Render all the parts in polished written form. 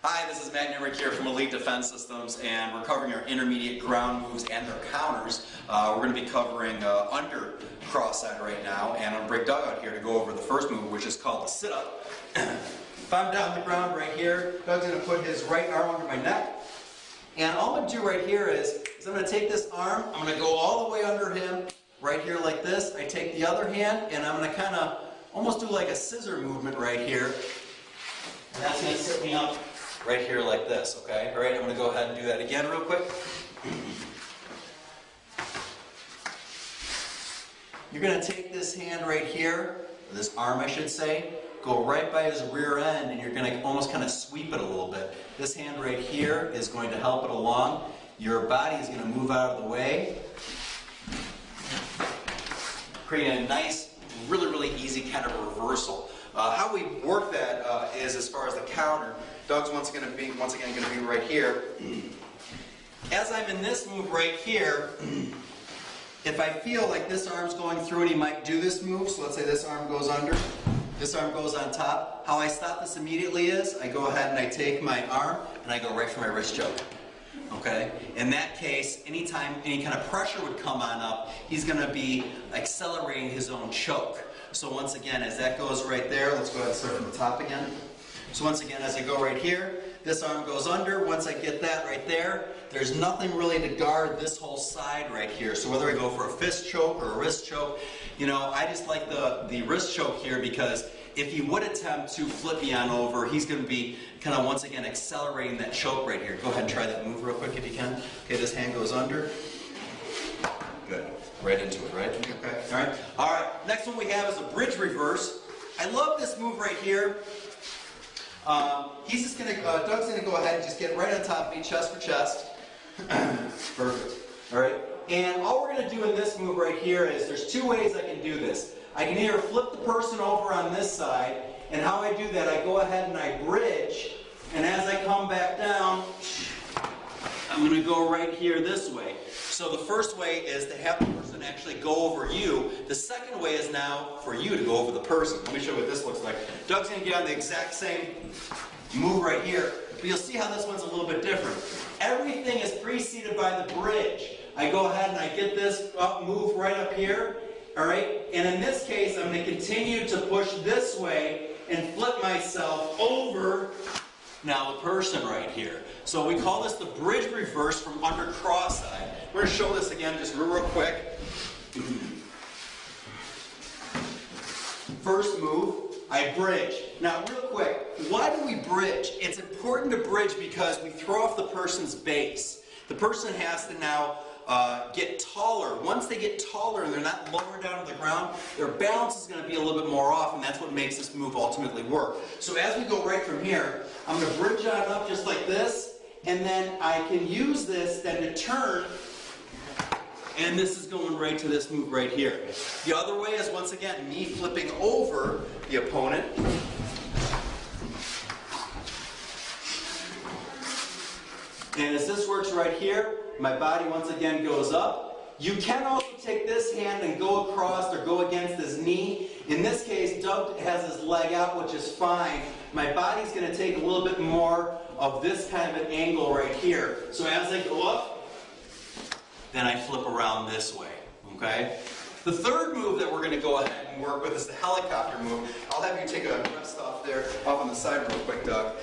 Hi, this is Matt Nurek here from Elite Defense Systems, and we're covering our intermediate ground moves and their counters. We're going to be covering under cross-side right now, and I'm going to break Doug out here to go over the first move, which is called the sit-up. If I'm down on the ground right here, Doug's going to put his right arm under my neck, and all I'm going to do right here is I'm going to take this arm, I'm going to go all the way under him, right here like this. I take the other hand, and I'm going to kind of almost do like a scissor movement right here, and that's going to sit me up right here like this, okay? All right, I'm going to go ahead and do that again real quick. You're going to take this hand right here, or this arm I should say, go right by his rear end, and you're going to almost kind of sweep it a little bit. This hand right here is going to help it along. Your body is going to move out of the way, creating a nice, really easy kind of reversal. How we work that is as far as the counter. Doug's once again going to be right here. As I'm in this move right here, if I feel like this arm's going through and he might do this move, so let's say this arm goes under, this arm goes on top, how I stop this immediately is I go ahead and I take my arm and I go right for my wrist choke. Okay? In that case, anytime any kind of pressure would come on up, he's going to be accelerating his own choke. So once again, as that goes right there, let's go ahead and start from the top again. So once again, as I go right here, this arm goes under. Once I get that right there, there's nothing really to guard this whole side right here. So whether I go for a fist choke or a wrist choke, you know, I just like the wrist choke here because if he would attempt to flip me on over, he's going to be kind of once again accelerating that choke right here. Go ahead and try that move real quick if you can. Okay, this hand goes under. Good. Right into it, right? Okay. All right. All right. Next one we have is a bridge reverse. I love this move right here. He's just going to, Doug's going to go ahead and just get right on top of me, chest for chest. Perfect. All right. And all we're going to do in this move right here is there's two ways I can do this. I can either flip the person over on this side, and how I do that, I go ahead and I bridge, and as I come back down, I'm going to go right here this way. So the first way is to have the person actually go over you. The second way is now for you to go over the person. Let me show you what this looks like. Doug's going to get on the exact same move right here, but you'll see how this one's a little bit different. Everything is preceded by the bridge. I go ahead and I get this up, move right up here, all right? And in this case, I'm going to continue to push this way and flip myself over now the person right here. So we call this the bridge reverse from under cross-side. We're going to show this again just real quick. First move, I bridge. Now real quick, why do we bridge? It's important to bridge because we throw off the person's base. The person has to now get taller. Once they get taller and they're not lower down to the ground, their balance is going to be a little bit more off, and that's what makes this move ultimately work. So as we go right from here, I'm going to bridge on up just like this, and then I can use this then to turn, and this is going right to this move right here. The other way is once again me flipping over the opponent. And as this works right here, my body once again goes up. You can also take this hand and go across or go against his knee. In this case, Doug has his leg out, which is fine. My body's going to take a little bit more of this kind of an angle right here. So as I go up, then I flip around this way, okay? The third move that we're going to go ahead and work with is the helicopter move. I'll have you take a rest off there, off on the side real quick, Doug.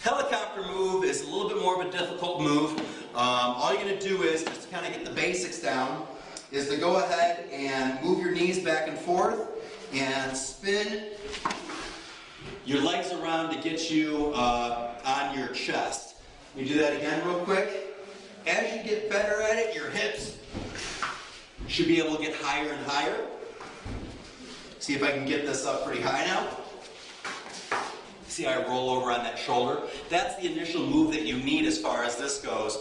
Helicopter move is a little bit more of a difficult move. All you're going to do is, just to kind of get the basics down, is to go ahead and move your knees back and forth and spin your legs around to get you on your chest. Let me do that again real quick. As you get better at it, your hips should be able to get higher and higher. See if I can get this up pretty high now. See how I roll over on that shoulder? That's the initial move that you need as far as this goes.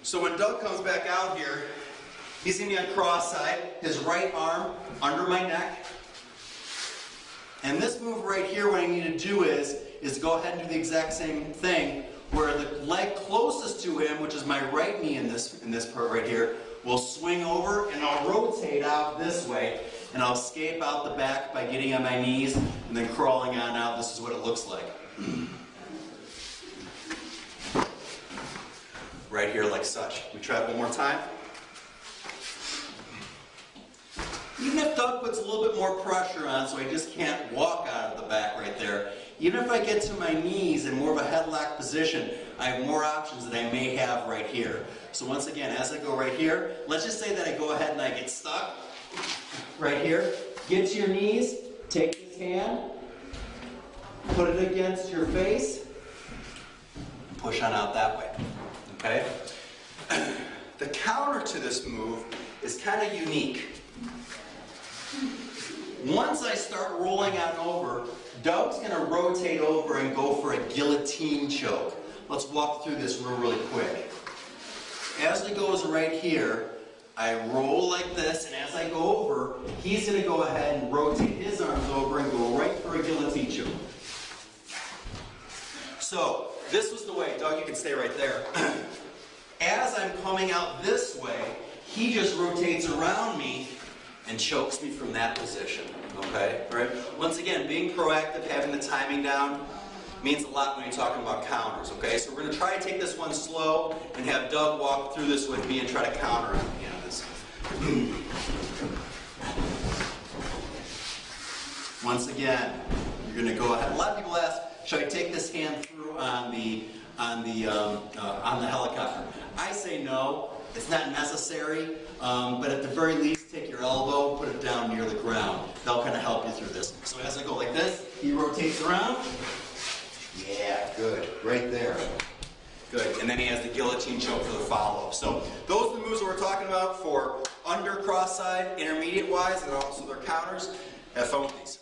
So when Doug comes back out here, he's going to be on cross-side, his right arm under my neck. And this move right here, what I need to do is go ahead and do the exact same thing, where the leg closest to him, which is my right knee in this part right here, will swing over, and I'll rotate out this way. And I'll escape out the back by getting on my knees and then crawling on out. This is what it looks like. right here like such. We try it one more time. Even if Doug puts a little bit more pressure on so I just can't walk out of the back right there, even if I get to my knees in more of a headlock position, I have more options that I may have right here. So once again, as I go right here, let's just say that I go ahead and I get stuck right here. Get to your knees, take this hand, put it against your face, push on out that way, okay? The counter to this move is kind of unique. Once I start rolling on over, Doug's going to rotate over and go for a guillotine choke. Let's walk through this really quick. As he goes right here, I roll like this, and as I go over, he's going to go ahead and rotate his arms over and go right for a guillotine choke. So, this was the way. Doug, you can stay right there. As I'm coming out this way, he just rotates around me and chokes me from that position, okay? All right? Once again, being proactive, having the timing down, means a lot when you're talking about counters, okay? So we're going to try to take this one slow and have Doug walk through this with me and try to counter on me on this. Once again, you're going to go ahead. A lot of people ask, should I take this hand through on the helicopter? I say no. It's not necessary, but at the very least, take your elbow, put it down near the ground. That'll kind of help you through this. So as I go like this, he rotates around. Yeah, good. Right there. Good. And then he has the guillotine choke for the follow-up. So those are the moves that we're talking about for under cross-side, intermediate-wise, and also their counters. Have fun with these.